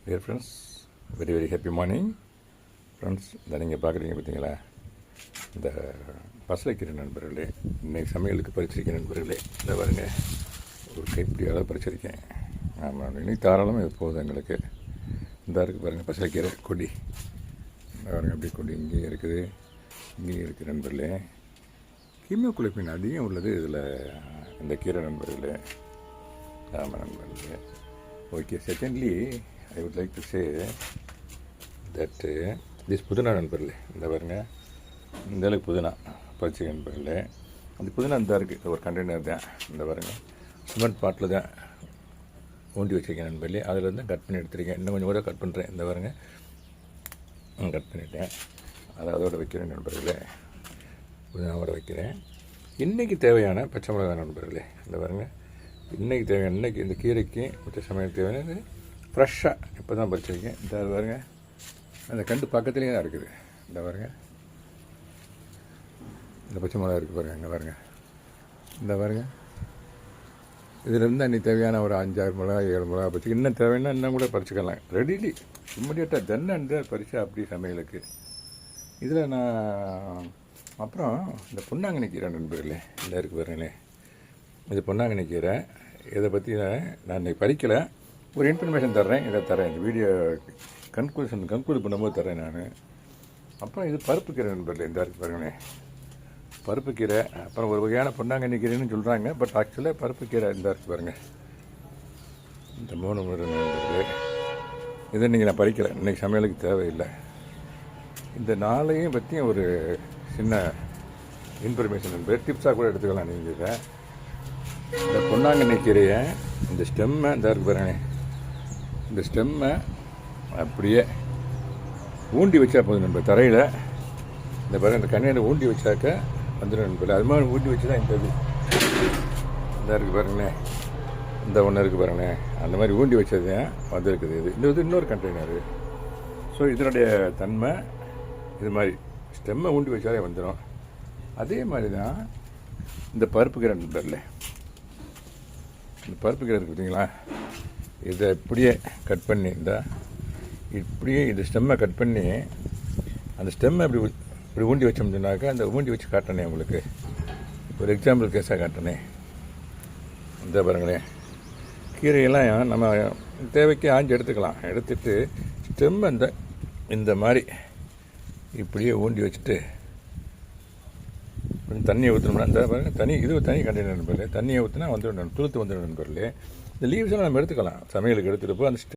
Dear friends, very very happy morning friends. இதை நீங்கள் பார்க்குறீங்க பார்த்தீங்களா, இந்த பசலைக்கீரை நண்பர்களே, இன்றைக்கி சமையலுக்கு பறிச்சிருக்கேன் நண்பர்களே. இந்த பாருங்க, ஒரு கைப்பிடி அளவு பறிச்சிருக்கேன். ஆமாம், இன்னைக்கு தாராளமாக போகுது எங்களுக்கு. இந்த இருக்குது பாருங்கள் பசலைக்கீரை கொடி. இந்த பாருங்கள் அப்படி கொடி இங்கேயும் இருக்குது, இங்கேயும் இருக்குது நண்பர்களே. கீமோகுளோபின் அதிகம் உள்ளது இதில், இந்த கீரை நண்பர்களே. ஆமாம் நண்பர்களே. Okay, secondly I would like to say that this புதினா நண்பர்களே, இந்த பாருங்க, இந்த அளவுக்கு புதினா பறிச்சு நண்பர்களே. அந்த புதினா இந்த இருக்குது, ஒரு கண்டெய்னர் தான். இந்த பாருங்க, சிமெண்ட் பாட்டில் தான் ஊண்டி வச்சுருக்கேன் நண்பர்களே. அதில் வந்து கட் பண்ணி எடுத்துருக்கேன். இன்னும் கொஞ்சம் கூட கட் பண்ணுறேன். இந்த பாருங்க, கட் பண்ணிட்டேன். அதை அதோடு வைக்கிறேன் நண்பர்களே. புதினாவோட வைக்கிறேன். இன்றைக்கி தேவையான பச்சை மிளகாய் நண்பர்களே. இந்த பாருங்க, இன்றைக்கி தேவையான, இன்றைக்கி இந்த கீரைக்கு மற்ற சமையல் தேவையானது ஃப்ரெஷ்ஷாக இப்போ தான் பறிச்சிருக்கேன். இந்த பாருங்க, அந்த கண்டு பக்கத்துலேயே தான் இருக்குது. இந்த பாருங்க, இந்த பச்சை மிளகா இருக்குது பாருங்கள். இங்கே பாருங்கள், இந்த பாருங்க, இதிலேருந்து அன்றைக்கி தேவையான ஒரு 5-6 மிளகா 7 மிளகா பறிச்சு, இன்னும் தேவைன்னா இன்னும் கூட பறிச்சுக்கலாம். ரெடிலி இம்மிடியேட்டாக தென்ன பறித்து அப்படி சமையலுக்கு. இதில் நான் அப்புறம் இந்த பொன்னாங்கண்ணி கீரை நண்பர்களே, இந்த இருக்குது பாருங்களேன். இது பொன்னாங்கண்ணி கீரை. இதை பற்றி நான் இன்றைக்கி பறிக்கலை, ஒரு இன்ஃபர்மேஷன் தர்றேன். இதை தரேன், இந்த வீடியோ கன்க்ளூட் பண்ணும்போது தரேன் நான். அப்புறம் இது பருப்பு கீரை நண்பர்களே. இந்த இருக்குது பாருங்களேன், பருப்பு கீரை. அப்புறம் ஒரு வகையான பொன்னாங்கண்ணி கீரைன்னு சொல்கிறாங்க, பட் ஆக்சுவலாக பருப்பு கீரை இந்த இருக்குது பாருங்கள். இந்த 3 நண்பர்களே, இதை நீங்கள் நான் பறிக்கலை, இன்றைக்கி சமையலுக்கு தேவையில்லை. இந்த 4ஐயும் பற்றியும் ஒரு சின்ன இன்ஃபர்மேஷன் நண்பர், டிப்ஸாக கூட எடுத்துக்கலாம் நீங்கள். இதை இந்த பொன்னாங்கண்ணி கீரையை, இந்த ஸ்டெம்மை இந்த இருக்குது பாருங்க, இந்த ஸ்டெம்மை அப்படியே ஊண்டி வச்சா போதும் நண்பர். தரையில் இந்த பாருங்கள், இந்த கண்ணையில் ஊண்டி வச்சாக்க வந்துடும் நண்பர். அது மாதிரி ஊண்டி வச்சு தான் இந்த இது இந்த இருக்குது பாருங்களேன், இந்த ஒன்று இருக்குது பாருங்களேன், அந்த மாதிரி ஊண்டி வச்சது தான் வந்துருக்குது. இது இன்னொரு கண்டெய்னர். ஸோ இதனுடைய தன்மை இது மாதிரி ஸ்டெம்மை ஊண்டி வச்சாலே வந்துடும். அதே மாதிரி தான் இந்த பருப்பு கீரை நண்பர்களே. இந்த பருப்பு கீரை இருக்குது பார்த்தீங்களா, இதை இப்படியே கட் பண்ணி, இப்படியே இந்த ஸ்டெம்மை கட் பண்ணி, அந்த ஸ்டெம்மை இப்படி ஊண்டி வச்சோம்னாக்கா, அந்த ஊண்டி வச்சு காட்டினேன் உங்களுக்கு. ஒரு எக்ஸாம்பிள் கேஸாக காட்டினேன். இந்த பாருங்களேன், கீரையெல்லாம் நம்ம தேவைக்கு ஆஞ்சி எடுத்துக்கலாம். எடுத்துட்டு ஸ்டெம்மை இந்த மாதிரி இப்படியே ஊண்டி வச்சுட்டு கொஞ்சம் தண்ணியை ஊற்றணும்னா, இந்த பாருங்கள், இது தனி கண்டெய்னர் நண்பர்களே. தண்ணியை ஊற்றினா வந்துடும், துளுத்து வந்துடும் நண்பர்களே. இந்த லீவ்ஸ் எல்லாம் நம்ம எடுத்துக்கலாம், சமையலுக்கு எடுத்துகிட்டு போய் அந்த